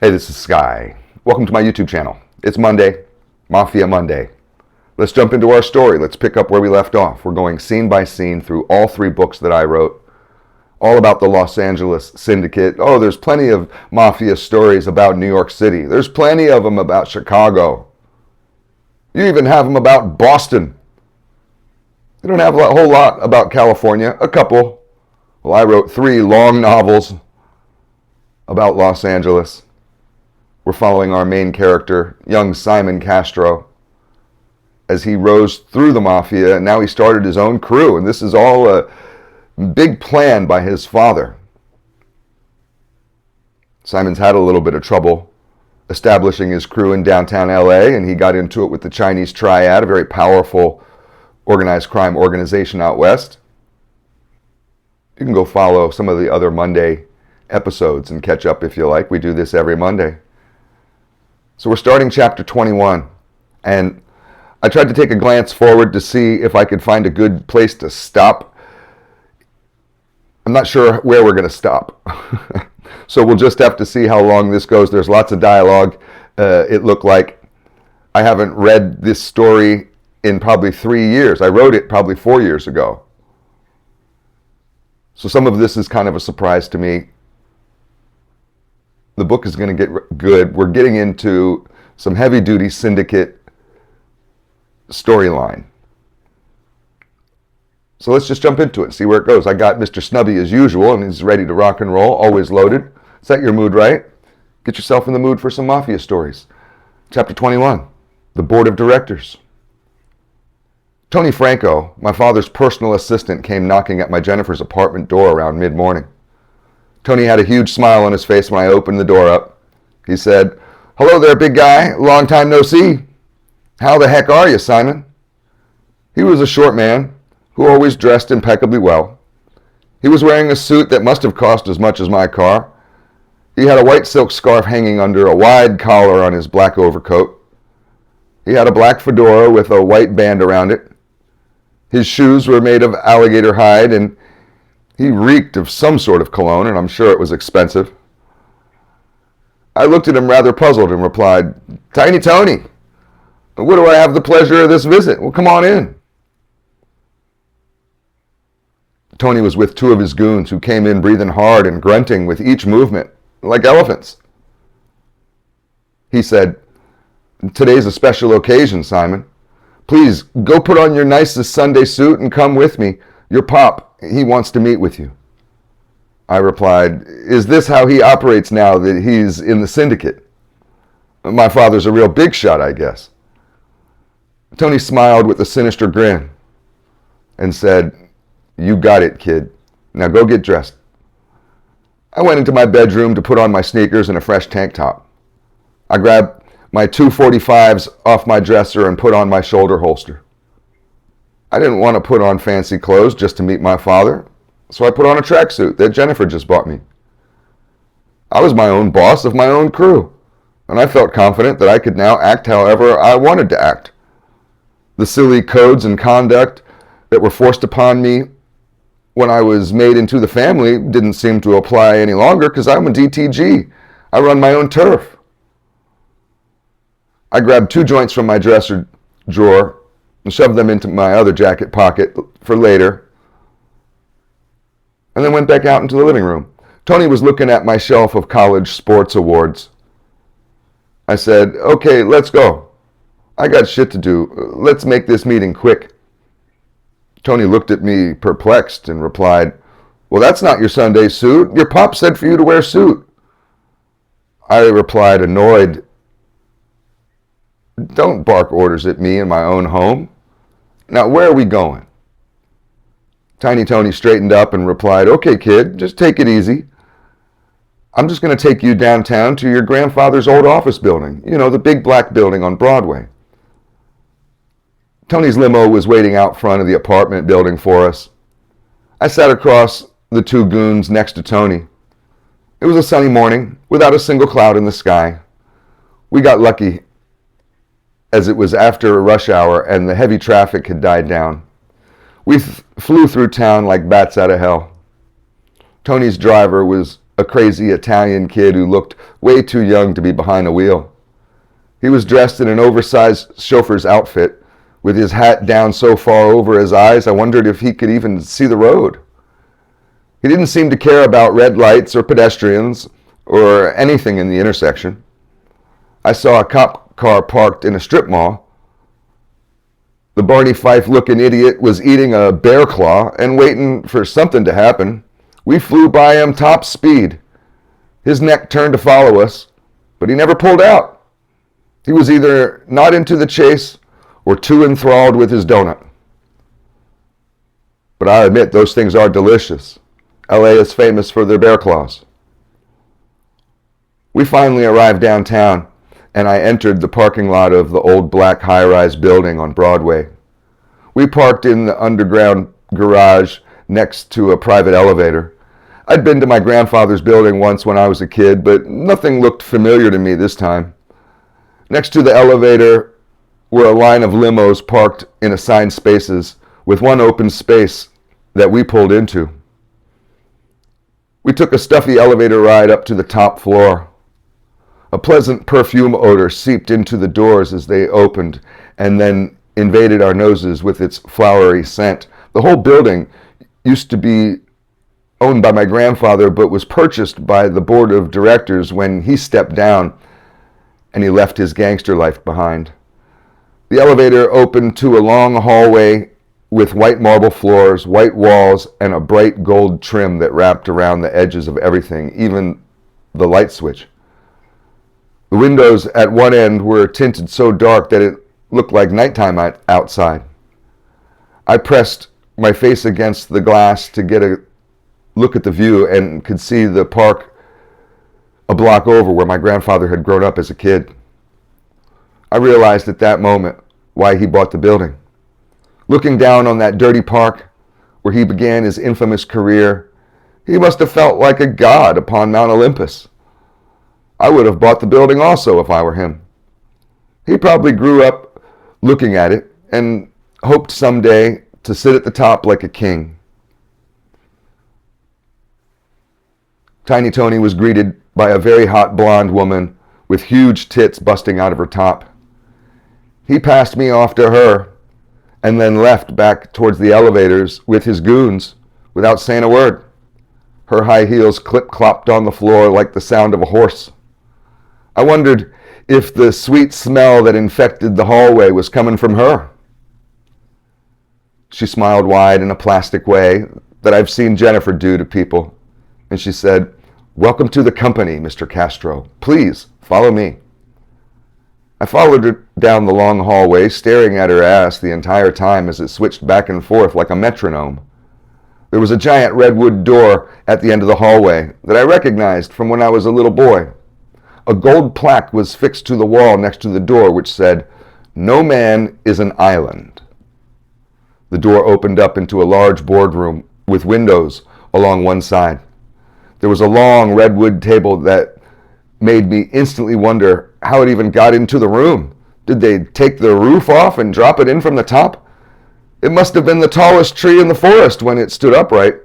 Hey, this is Sky. Welcome to my YouTube channel. It's Monday, Mafia Monday. Let's jump into our story. Let's pick up where we left off. We're going scene by scene through all 3 books that I wrote, all about the Los Angeles Syndicate. Oh, there's plenty of Mafia stories about New York City. There's plenty of them about Chicago. You even have them about Boston. You don't have a whole lot about California, a couple. Well, I wrote 3 long novels about Los Angeles. We're following our main character, young Simon Castro, as he rose through the Mafia, and now he started his own crew, and this is all a big plan by his father. Simon's had a little bit of trouble establishing his crew in downtown LA, and he got into it with the Chinese Triad, a very powerful organized crime organization out west. You can go follow some of the other Monday episodes and catch up if you like. We do this every Monday. So we're starting chapter 21, and I tried to take a glance forward to see if I could find a good place to stop. I'm not sure where we're going to stop. So we'll just have to see how long this goes. There's lots of dialogue. It looked like I haven't read this story in probably 3 years. I wrote it probably 4 years ago. So some of this is kind of a surprise to me. The book is going to get good. We're getting into some heavy-duty syndicate storyline. So let's just jump into it and see where it goes. I got Mr. Snubby as usual, and he's ready to rock and roll, always loaded. Set your mood right. Get yourself in the mood for some Mafia stories. Chapter 21, The Board of Directors. Tony Franco, my father's personal assistant, came knocking at my Jennifer's apartment door around mid-morning. Tony had a huge smile on his face when I opened the door up. He said, "Hello there, big guy. Long time no see. How the heck are you, Simon?" He was a short man who always dressed impeccably well. He was wearing a suit that must have cost as much as my car. He had a white silk scarf hanging under a wide collar on his black overcoat. He had a black fedora with a white band around it. His shoes were made of alligator hide, and he reeked of some sort of cologne, and I'm sure it was expensive. I looked at him rather puzzled and replied, "Tiny Tony, what do I have the pleasure of this visit? Well, come on in." Tony was with 2 of his goons who came in breathing hard and grunting with each movement, like elephants. He said, "Today's a special occasion, Simon. Please, go put on your nicest Sunday suit and come with me. Your pop, he wants to meet with you." I replied, "Is this how he operates now that he's in the syndicate? My father's a real big shot, I guess." Tony smiled with a sinister grin and said, "You got it, kid. Now go get dressed." I went into my bedroom to put on my sneakers and a fresh tank top. I grabbed my 245s off my dresser and put on my shoulder holster. I didn't want to put on fancy clothes just to meet my father, so I put on a tracksuit that Jennifer just bought me. I was my own boss of my own crew, and I felt confident that I could now act however I wanted to act. The silly codes and conduct that were forced upon me when I was made into the family didn't seem to apply any longer because I'm a DTG. I run my own turf. I grabbed 2 joints from my dresser drawer and shoved them into my other jacket pocket for later, and then went back out into the living room. Tony was looking at my shelf of college sports awards. I said, "Okay, let's go. I got shit to do. Let's make this meeting quick." Tony looked at me perplexed and replied, "Well, that's not your Sunday suit. Your pop said for you to wear a suit." I replied, annoyed, "Don't bark orders at me in my own home. Now, where are we going?" Tiny Tony straightened up and replied, "Okay, kid, just take it easy. I'm just going to take you downtown to your grandfather's old office building. You know, the big black building on Broadway." Tony's limo was waiting out front of the apartment building for us. I sat across the 2 goons next to Tony. It was a sunny morning without a single cloud in the sky. We got lucky as it was after rush hour and the heavy traffic had died down. We flew through town like bats out of hell. Tony's driver was a crazy Italian kid who looked way too young to be behind a wheel. He was dressed in an oversized chauffeur's outfit, with his hat down so far over his eyes I wondered if he could even see the road. He didn't seem to care about red lights or pedestrians or anything in the intersection. I saw a cop car parked in a strip mall. The Barney Fife-looking idiot was eating a bear claw and waiting for something to happen. We flew by him top speed. His neck turned to follow us, but he never pulled out. He was either not into the chase or too enthralled with his donut. But I admit those things are delicious. LA is famous for their bear claws. We finally arrived downtown, and I entered the parking lot of the old black high-rise building on Broadway. We parked in the underground garage next to a private elevator. I'd been to my grandfather's building once when I was a kid, but nothing looked familiar to me this time. Next to the elevator were a line of limos parked in assigned spaces, with one open space that we pulled into. We took a stuffy elevator ride up to the top floor. A pleasant perfume odor seeped into the doors as they opened, and then invaded our noses with its flowery scent. The whole building used to be owned by my grandfather, but was purchased by the board of directors when he stepped down and he left his gangster life behind. The elevator opened to a long hallway with white marble floors, white walls, and a bright gold trim that wrapped around the edges of everything, even the light switch. The windows at one end were tinted so dark that it looked like nighttime outside. I pressed my face against the glass to get a look at the view and could see the park a block over where my grandfather had grown up as a kid. I realized at that moment why he bought the building. Looking down on that dirty park where he began his infamous career, he must have felt like a god upon Mount Olympus. I would have bought the building also if I were him. He probably grew up looking at it and hoped someday to sit at the top like a king. Tiny Tony was greeted by a very hot blonde woman with huge tits busting out of her top. He passed me off to her and then left back towards the elevators with his goons without saying a word. Her high heels clip-clopped on the floor like the sound of a horse. I wondered if the sweet smell that infected the hallway was coming from her. She smiled wide in a plastic way that I've seen Jennifer do to people, and she said, "Welcome to the company, Mr. Castro. Please, follow me." I followed her down the long hallway, staring at her ass the entire time as it switched back and forth like a metronome. There was a giant redwood door at the end of the hallway that I recognized from when I was a little boy. A gold plaque was fixed to the wall next to the door which said, "No man is an island." The door opened up into a large boardroom with windows along one side. There was a long redwood table that made me instantly wonder how it even got into the room. Did they take the roof off and drop it in from the top? It must have been the tallest tree in the forest when it stood upright.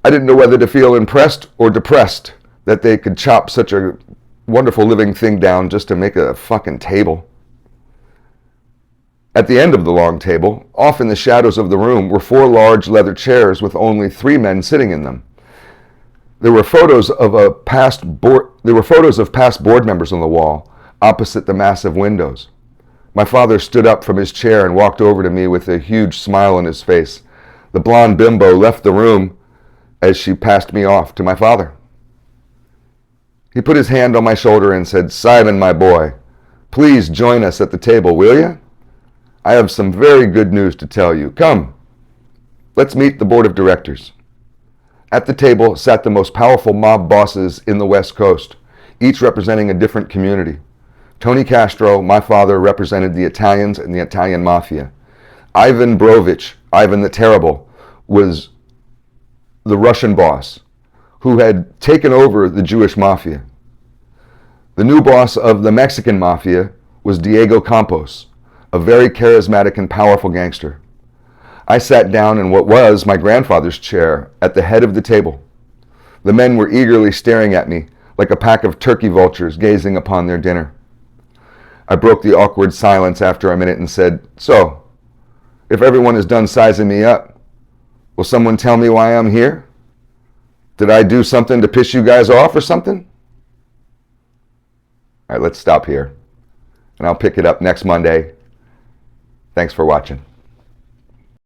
I didn't know whether to feel impressed or depressed that they could chop such a wonderful living thing down just to make a fucking table. At the end of the long table, off in the shadows of the room, were 4 large leather chairs with only 3 men sitting in them. There were photos of past board members on the wall, opposite the massive windows. My father stood up from his chair and walked over to me with a huge smile on his face. The blonde bimbo left the room as she passed me off to my father. He put his hand on my shoulder and said, "Simon, my boy, please join us at the table, will you? I have some very good news to tell you. Come, let's meet the board of directors." At the table sat the most powerful mob bosses in the West Coast, each representing a different community. Tony Castro, my father, represented the Italians and the Italian Mafia. Ivan Brovich, Ivan the Terrible, was the Russian boss, who had taken over the Jewish Mafia. The new boss of the Mexican Mafia was Diego Campos, a very charismatic and powerful gangster. I sat down in what was my grandfather's chair at the head of the table. The men were eagerly staring at me, like a pack of turkey vultures gazing upon their dinner. I broke the awkward silence after a minute and said, "So, if everyone is done sizing me up, will someone tell me why I'm here? Did I do something to piss you guys off or something?" All right, let's stop here. And I'll pick it up next Monday. Thanks for watching.